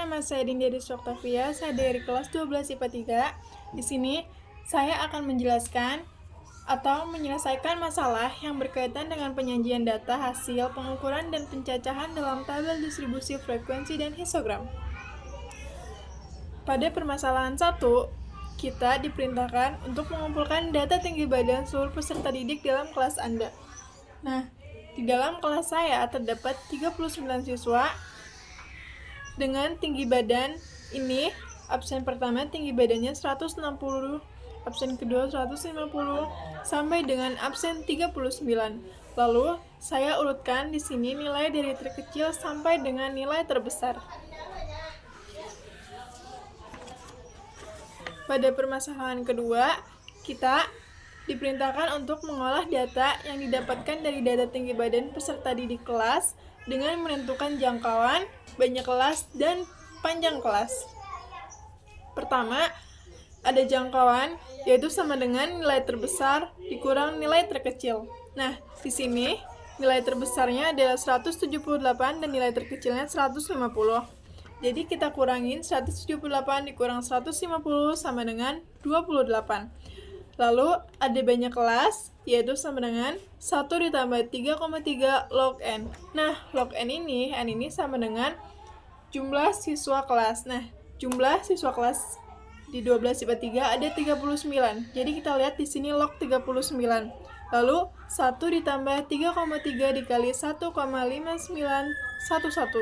nama saya Dinda Rizky Oktavia, saya dari kelas 12 IPA 3. Di sini, saya akan menjelaskan atau menyelesaikan masalah yang berkaitan dengan penyajian data hasil pengukuran dan pencacahan dalam tabel distribusi frekuensi dan histogram. Pada permasalahan 1, kita diperintahkan untuk mengumpulkan data tinggi badan seluruh peserta didik dalam kelas Anda. Nah, di dalam kelas saya terdapat 39 siswa dengan tinggi badan ini. Absen pertama tinggi badannya 160, absen kedua 150, sampai dengan absen 39. Lalu, saya urutkan di sini nilai dari terkecil sampai dengan nilai terbesar. Pada permasalahan kedua, kita diperintahkan untuk mengolah data yang didapatkan dari data tinggi badan peserta didik kelas dengan menentukan jangkauan, banyak kelas, dan panjang kelas. Pertama, ada jangkauan, yaitu sama dengan nilai terbesar dikurang nilai terkecil. Nah, di sini nilai terbesarnya adalah 178 dan nilai terkecilnya 150. Jadi kita kurangin 178 dikurang 150 sama dengan 28. Lalu ada banyak kelas, yaitu sama dengan 1 ditambah 3,3 log N. Nah, log N ini sama dengan jumlah siswa kelas. Nah, jumlah siswa kelas di 12 IPA 3 ada 39. Jadi kita lihat di sini log 39. Lalu 1 ditambah 3,3 dikali 1,5911.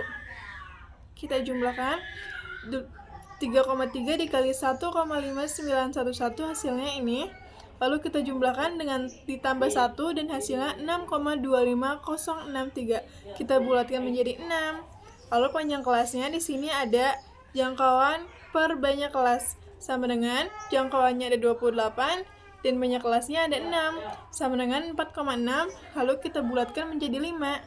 Kita jumlahkan 3,3 dikali 1,5911 hasilnya ini. Lalu kita jumlahkan dengan ditambah 1 dan hasilnya 6,25063. Kita bulatkan menjadi 6. Lalu panjang kelasnya di sini ada jangkauan per banyak kelas sama dengan jangkauannya ada 28 dan banyak kelasnya ada 6 sama dengan 4,6. Lalu kita bulatkan menjadi 5.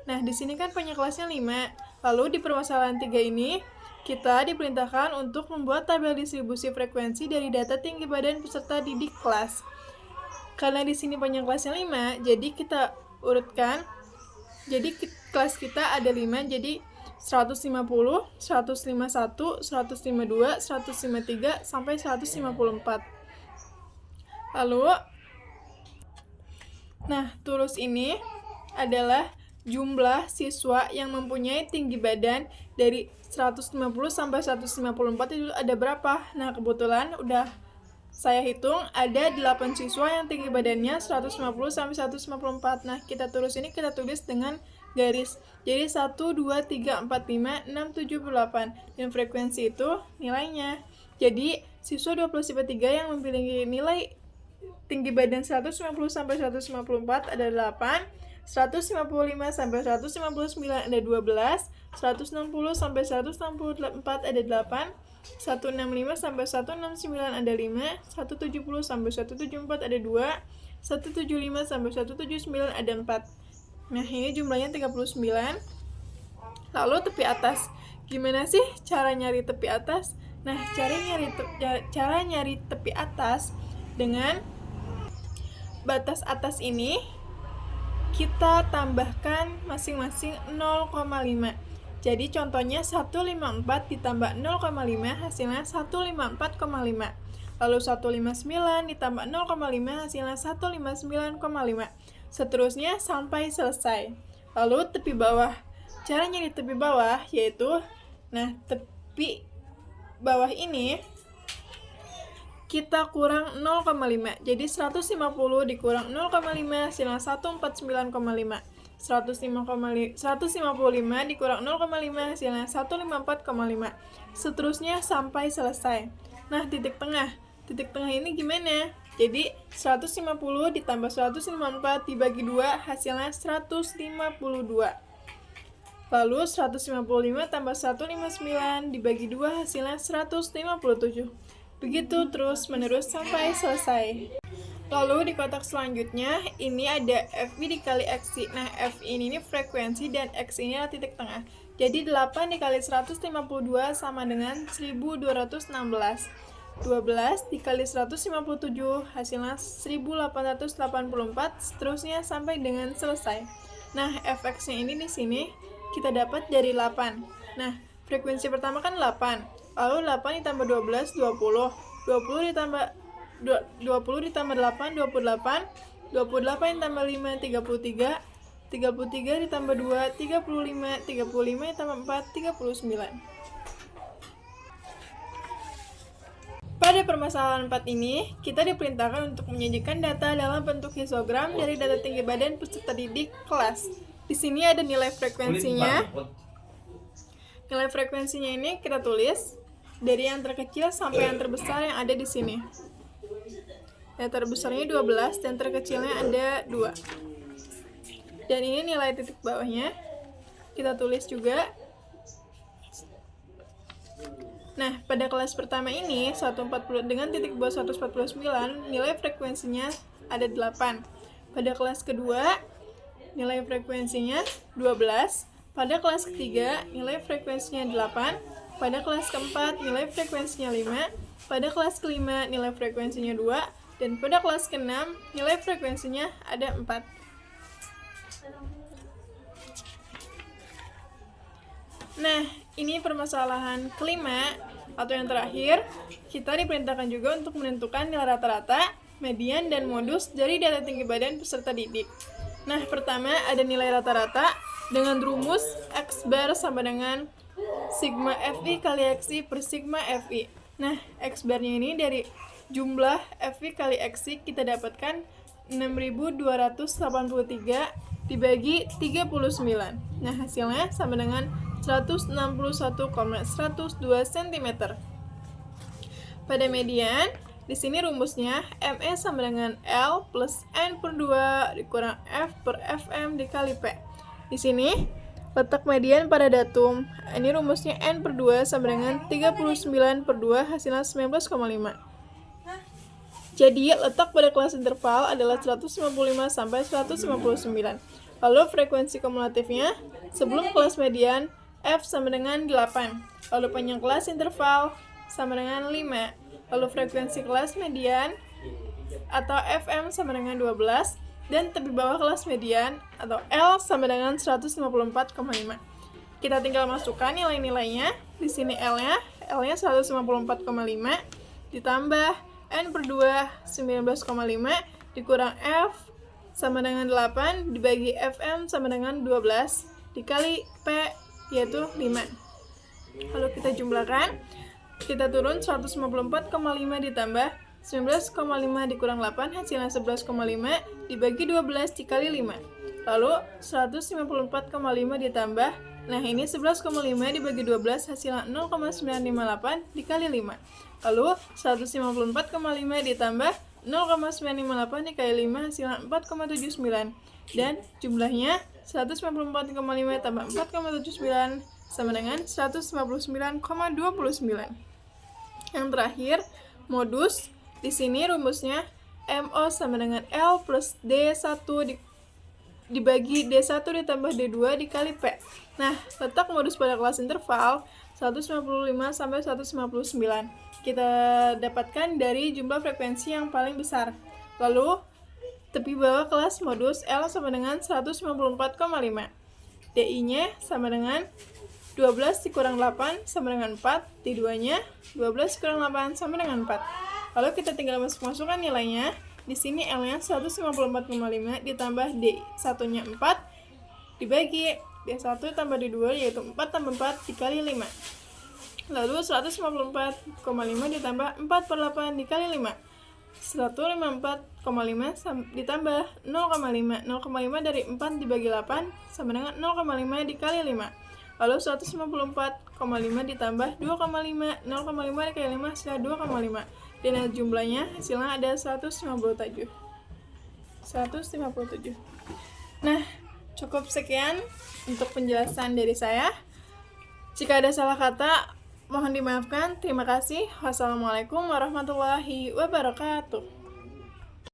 Nah, di sini kan panjang kelasnya 5. Lalu di permasalahan 3 ini kita diperintahkan untuk membuat tabel distribusi frekuensi dari data tinggi badan peserta didik kelas. Karena di sini panjang kelasnya 5, jadi kita urutkan. Jadi kelas kita ada 5, jadi 150, 151, 152, 153, sampai 154. Lalu, nah, terus ini adalah jumlah siswa yang mempunyai tinggi badan dari 150 sampai 154 itu ada berapa? Nah, kebetulan udah saya hitung ada 8 siswa yang tinggi badannya 150 sampai 154. Nah, kita tulis dengan garis. Jadi 1, 2, 3, 4, 5, 6, 7, 8. Dan frekuensi itu nilainya. Jadi, siswa 12 IPA 3 yang memiliki nilai tinggi badan 150 sampai 154 ada 8. 155 sampai 159 ada 12, 160 sampai 164 ada 8, 165 sampai 169 ada 5, 170 sampai 174 ada 2, 175 sampai 179 ada 4. Nah, ini jumlahnya 39. Lalu tepi atas. Gimana sih cara nyari tepi atas? Nah, cara nyari tepi atas dengan batas atas ini kita tambahkan masing-masing 0,5. Jadi contohnya 154 ditambah 0,5 hasilnya 154,5. Lalu 159 ditambah 0,5 hasilnya 159,5. Seterusnya sampai selesai. Lalu tepi bawah. Cara nyari tepi bawah yaitu, nah, tepi bawah ini kita kurang 0,5. Jadi 150 dikurang 0,5 hasilnya 149,5. 155 dikurang 0,5 hasilnya 154,5. Seterusnya sampai selesai. Nah, titik tengah. Titik tengah ini gimana? Jadi 150 ditambah 154 dibagi 2 hasilnya 152. Lalu 155 tambah 159 dibagi 2 hasilnya 157. Begitu terus menerus sampai selesai. Lalu di kotak selanjutnya ini ada FB dikali XI. Nah, F ini frekuensi dan X ini adalah titik tengah. Jadi 8 dikali 152 sama dengan 1216. 12 dikali 157 hasilnya 1884, seterusnya sampai dengan selesai. Nah, fx-nya ini di sini kita dapat dari 8. Nah, frekuensi pertama kan 8. Lalu 8 ditambah 12, 20. 20 ditambah 20 ditambah 8, 28. 28 ditambah 5, 33. 33 ditambah 2, 35. 35 ditambah 4, 39. Pada permasalahan 4 ini, kita diperintahkan untuk menyajikan data dalam bentuk histogram dari data tinggi badan peserta didik kelas. Di sini ada nilai frekuensinya. Nilai frekuensinya ini kita tulis dari yang terkecil sampai yang terbesar yang ada di sini. Yang terbesarnya 12 dan terkecilnya ada 2. Dan ini nilai titik bawahnya. Kita tulis juga. Nah, pada kelas pertama ini 140 dengan titik bawah 149, nilai frekuensinya ada 8. Pada kelas kedua, nilai frekuensinya 12. Pada kelas ketiga, nilai frekuensinya 8. Pada kelas keempat, nilai frekuensinya 5. Pada kelas kelima, nilai frekuensinya 2. Dan pada kelas keenam, nilai frekuensinya ada 4. Nah, ini permasalahan kelima atau yang terakhir. Kita diperintahkan juga untuk menentukan nilai rata-rata, median, dan modus dari data tinggi badan peserta didik. Nah, pertama ada nilai rata-rata dengan rumus X bar sama dengan sigma FI kali XI per sigma FI. Nah, X barnya ini dari jumlah FI kali XI kita dapatkan 6.283 dibagi 39. Nah, hasilnya sama dengan 161,102 cm. Pada median, di sini rumusnya ME sama dengan L plus N per 2 dikurang F per FM dikali P. Di sini, letak median pada datum. Ini rumusnya N per 2 sama dengan 39 per 2 hasilnya 19,5. Jadi, letak pada kelas interval adalah 155 sampai 159. Lalu frekuensi kumulatifnya sebelum kelas median F sama dengan 8. Lalu panjang kelas interval sama dengan 5. Lalu frekuensi kelas median atau FM sama dengan 12. Dan tepi bawah kelas median atau L sama dengan 154,5. Kita tinggal masukkan nilai-nilainya. Di sini L-nya 154,5 ditambah N per 2 19,5 dikurang F sama dengan 8 dibagi FM sama dengan 12 dikali P yaitu 5. Lalu kita jumlahkan. Kita turun 154,5 ditambah 19,5 dikurang 8 hasilnya 11,5 dibagi 12 dikali 5. Lalu 154,5 ditambah, nah ini 11,5 dibagi 12 hasilnya 0,958 dikali 5. Lalu 154,5 ditambah 0,958 dikali 5 hasilnya 4,79. Dan jumlahnya 154,5 tambah 4,79 sama dengan 159,29. Yang terakhir, modus. Di sini rumusnya MO sama dengan L plus D1 dibagi D1 ditambah D2 dikali P. Nah, letak modus pada kelas interval 155 sampai 159. Kita dapatkan dari jumlah frekuensi yang paling besar. Lalu, tepi bawah kelas modus L sama dengan 154,5. DI-nya sama dengan 12 dikurang 8 sama dengan 4. D2-nya 12 dikurang 8 sama dengan 4. Lalu kita tinggal masukkan nilainya. Di sini L-nya 154,5 ditambah D1-nya 4 dibagi D1 tambah D2 yaitu 4 tambah 4 dikali 5. Lalu 154,5 ditambah 4 per 8 dikali 5. 154,5 ditambah 0,5. 0,5 dari 4 dibagi 8 sama dengan 0,5 dikali 5. Lalu 154,5 ditambah 2,5. 0,5 dikali 5 hasilnya 2,5. Dan jumlahnya hasilnya ada 157. Nah, cukup sekian untuk penjelasan dari saya. Jika ada salah kata, mohon dimaafkan. Terima kasih. Wassalamualaikum warahmatullahi wabarakatuh.